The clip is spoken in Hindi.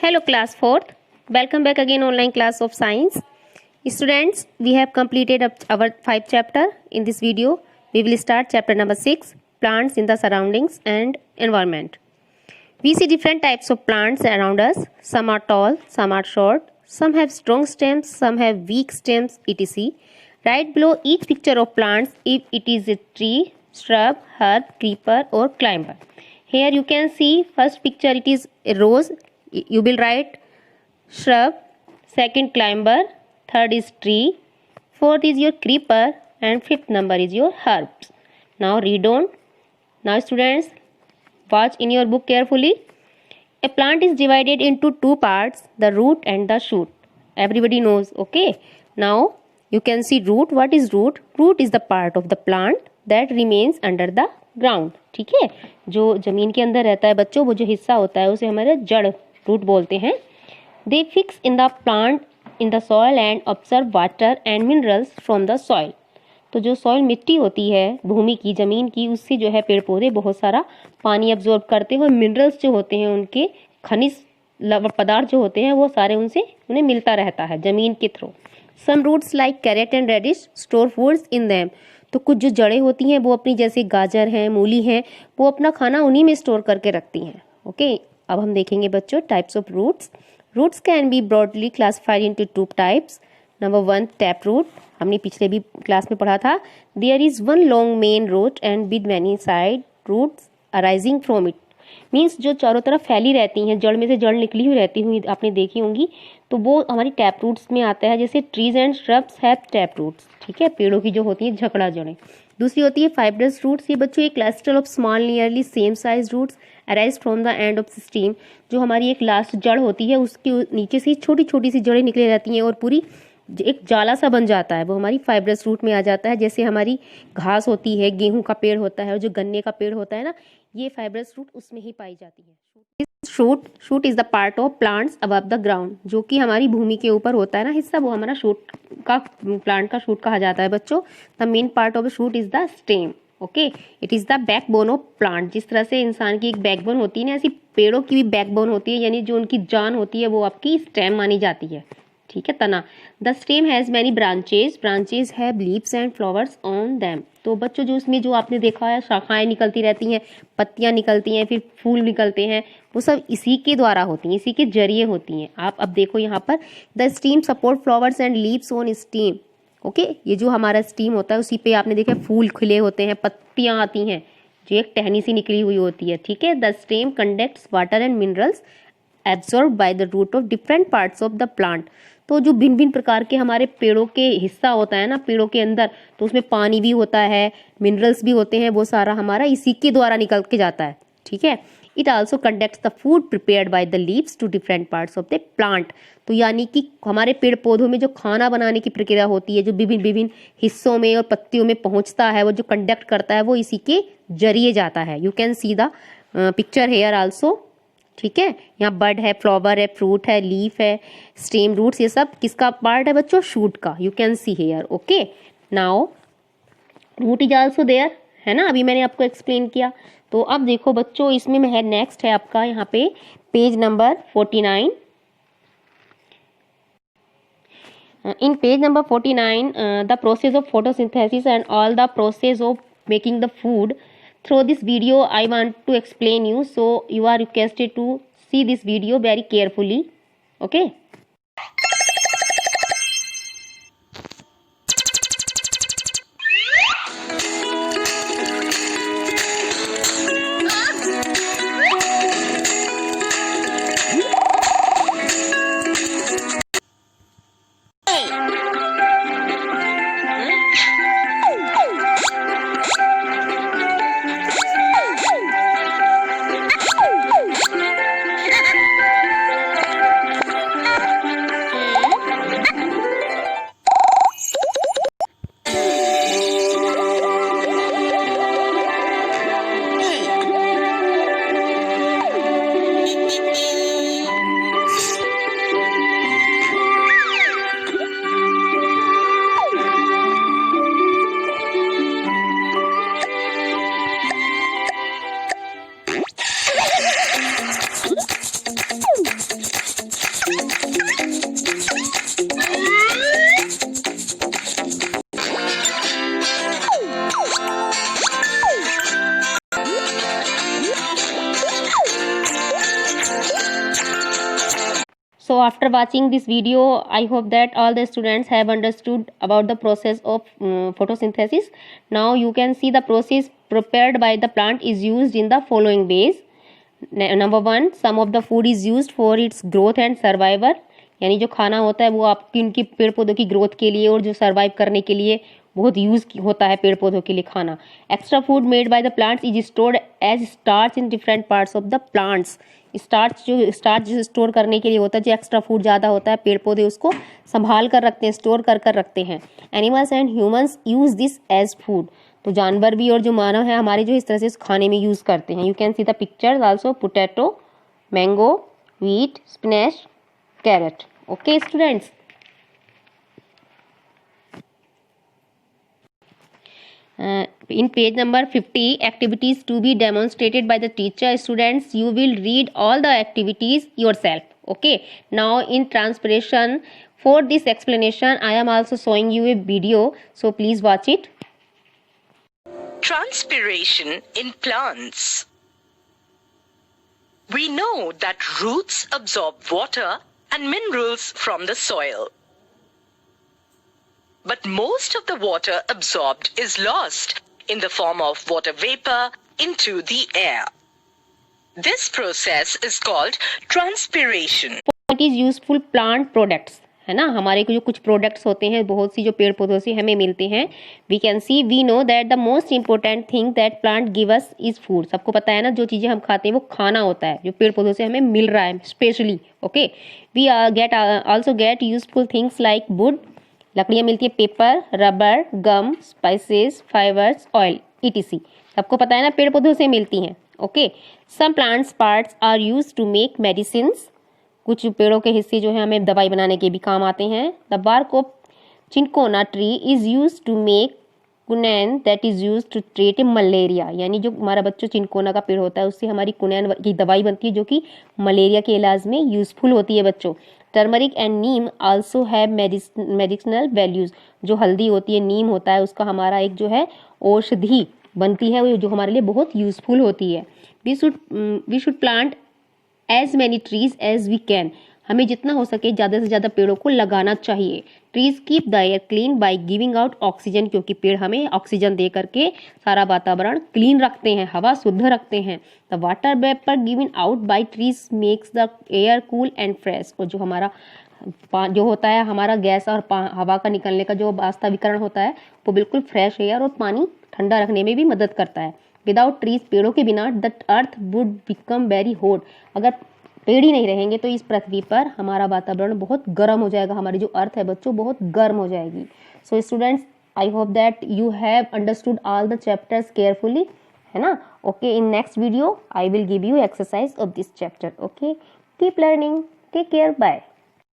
Hello class 4th. Welcome back again online class of science. Students, we have completed our 5th chapter. In this video, we will start chapter number 6, plants in the surroundings and environment. We see different types of plants around us. Some are tall, some are short, some have strong stems, some have weak stems, etc. Write below each picture of plants if it is a tree, shrub, herb, creeper or climber. Here you can see first picture, it is a rose. You will write shrub, second climber, third is tree, fourth is your creeper and fifth number is your herbs. Now read on. Now students, watch in your book carefully. A plant is divided into two parts, the root and the shoot. Everybody knows, okay? Now you can see root. What is root? Root is the part of the plant that remains under the ground. ठीक है, जो जमीन के अंदर रहता है बच्चों, वो जो हिस्सा होता है उसे हमारे जड़ रूट बोलते हैं. They fix in the plant in the soil and absorb water and minerals from the soil. तो जो सॉइल मिट्टी होती है भूमि की, जमीन की, उससे जो है पेड़ पौधे बहुत सारा पानी अब्जॉर्ब करते हैं और मिनरल्स जो होते हैं उनके खनिज पदार्थ जो होते हैं वो सारे उन्हें मिलता रहता है जमीन के through. Some roots like carrot and radish store foods in them. तो कुछ जो जड़ें होती हैं वो अपनी, जैसे गाजर हैं, मूली हैं, वो अपना खाना उन्हीं में स्टोर करके रखती हैं. ओके, अब हम देखेंगे बच्चों types of roots. Roots can be broadly classified into two types. Number 1 tap root, हमने पिछले भी क्लास में पढ़ा था. There is one long main root and with many side roots arising from it. Means जो चारों तरफ फैली रहती हैं, जड़ में से जड़ निकली हुई रहती हुई आपने देखी होंगी, तो वो हमारी टैप रूट्स में आता है. जैसे trees and shrubs have tap roots. ठीक है, पेड़ों की जो होती है झकड़ा जड़ें. दूसरी होती है फाइब्रस रूट्स. ये बच्चों एक cluster of small nearly same size roots arise from the end of stem. जो हमारी एक लास्ट जड़ होती है उसके नीचे से छोटी छोटी सी जड़ें निकले रहती हैं और पूरी एक जाला सा बन जाता है, वो हमारी फाइब्रस रूट में आ जाता है. जैसे हमारी घास होती है, गेहूं का पेड़ होता है और जो गन्ने का पेड़ होता है ना, ये फाइब्रस रूट उसमें ही पाई जाती है. Shoot is the part of plants above the ground. जो कि हमारी भूमि के ऊपर होता है ना हिस्सा, वो हमारा शूट का, प्लांट का शूट कहा जाता है बच्चों. The main part of shoot is the stem. Okay, it is the backbone of plant. जिस तरह से इंसान की एक बैकबोन होती है ना, ऐसी पेड़ों की भी बैकबोन होती है, यानी जो उनकी जान होती है वो आपकी स्टेम मानी जाती है. ठीक है, तना. The stem has many branches have leaves and flowers on them. तो बच्चों जो उसमें जो आपने देखा है शाखाएं निकलती रहती हैं, पत्तियां निकलती हैं, फिर फूल निकलते हैं, वो सब इसी के द्वारा होती हैं, इसी के जरिए होती हैं. आप अब देखो यहाँ पर, the steam support flowers and leaves on steam. Okay, ये जो हमारा स्टीम होता है उसी पे आपने देखा फूल खिले होते हैं, पत्तियां आती हैं, जो एक टहनी सी निकली हुई होती है. ठीक है, the stem conducts water and minerals absorb by the root of different parts of the plant. तो जो भिन्न भिन्न प्रकार के हमारे पेड़ों के हिस्सा होता है ना, पेड़ों के अंदर, तो उसमें पानी भी होता है, मिनरल्स भी होते हैं, वो सारा हमारा इसी के द्वारा निकल के जाता है. ठीक है, it also conducts the food prepared by the leaves to different parts of the plant. तो यानी कि हमारे पेड़ पौधों में जो खाना बनाने की प्रक्रिया होती है, जो विभिन्न विभिन्न हिस्सों में और पत्तियों में पहुंचता है, वो जो कंडक्ट करता है, वो इसी के जरिए जाता है. You can see the picture here also. ठीक है, यहाँ बड है, फ्लावर है, फ्रूट है, लीफ है, स्टेम, रूट्स, ये सब किसका पार्ट है बच्चों? शूट का. You can see here. Okay, now root is also there, है ना, अभी मैंने आपको एक्सप्लेन किया. तो अब देखो बच्चों, इसमें है नेक्स्ट है आपका यहाँ पे page number 49. In page number 49, the process of photosynthesis and all the process of making the food. Through this video, I want to explain you, so you are requested to see this video very carefully. Okay. So after watching this video, I hope that all the students have understood about the process of photosynthesis. Now you can see the process prepared by the plant is used in the following ways. Number 1, some of the food is used for its growth and survival. यानी जो खाना होता है वो आपकी उनकी पेड़ पौधों की ग्रोथ के लिए और जो सर्वाइव करने के लिए बहुत यूज होता है पेड़ पौधों के लिए खाना. Extra food made by the plants is stored as starch in different parts of the plants. Starch जो स्टोर करने के लिए होता है, जो एक्स्ट्रा फूड ज़्यादा होता है, पेड़ पौधे उसको संभाल कर रखते हैं, स्टोर कर रखते हैं. Animals and humans use this as food. तो जानवर भी और जो मानव है हमारे जो इस तरह से खाने में यूज करते हैं. You can see the pictures also. Potato, mango, wheat, spinach, carrot. Okay students. In page number 50, activities to be demonstrated by the teacher. Students, you will read all the activities yourself. Okay. Now in transpiration, for this explanation I am also showing you a video, so please watch it. Transpiration in plants. We know that roots absorb water and minerals from the soil. But most of the water absorbed is lost in the form of water vapor into the air. This process is called transpiration. What is useful plant products? है ना, हमारे को जो कुछ प्रोडक्ट्स होते हैं बहुत सी जो पेड़ पौधों से हमें मिलते हैं. We can see, we know that the most important thing that plant give us is food. सबको पता है ना, जो चीज़ें हम खाते हैं वो खाना होता है जो पेड़ पौधों से हमें मिल रहा है specially. Okay. We also get useful things like wood. लकड़ियाँ मिलती है, paper, rubber, gum, spices, fibres, oil, etc. सबको पता है ना, पेड़ पौधों से मिलती हैं. Okay. Some plants parts are use to make medicines. कुछ पेड़ों के हिस्से जो है हमें दवाई बनाने के भी काम आते हैं. The bark of cinchona tree is use to make quinine that is use to treat malaria. यानी जो हमारा बच्चों चिनकोना का पेड़ होता है उससे हमारी कुनैन की दवाई बनती है जो कि मलेरिया के इलाज में यूजफुल होती है बच्चों. Turmeric and Neem also have medicinal values. जो हल्दी होती है, नीम होता है, उसका हमारा एक जो है औषधि बनती है जो हमारे लिए बहुत यूजफुल होती है. We should plant as many trees as we can. हमें जितना हो सके ज़्यादा से ज़्यादा पेड़ों को लगाना चाहिए. Trees keep the air clean by giving out oxygen. क्योंकि पेड़ हमें ऑक्सीजन दे करके सारा वातावरण क्लीन रखते हैं, हवा शुद्ध रखते हैं. The water vapour given out by trees makes the air cool and fresh. और जो हमारा जो होता है हमारा गैस और हवा का निकलने का जो वास्तविकरण होता है वो बिल्कुल फ्रेश एयर और पानी ठंडा रखने में भी मदद करता है. विदाउट ट्रीज, पेड़ों के बिना, the earth would become very hot. अगर पेड़ ही नहीं रहेंगे तो इस पृथ्वी पर हमारा वातावरण बहुत गर्म हो जाएगा. हमारी जो अर्थ है बच्चों बहुत गर्म हो जाएगी. So students, I hope that you have understood all the chapters carefully, है ना. Okay. In next video I will give you exercise of this chapter. Okay. Keep learning. Take care. Bye.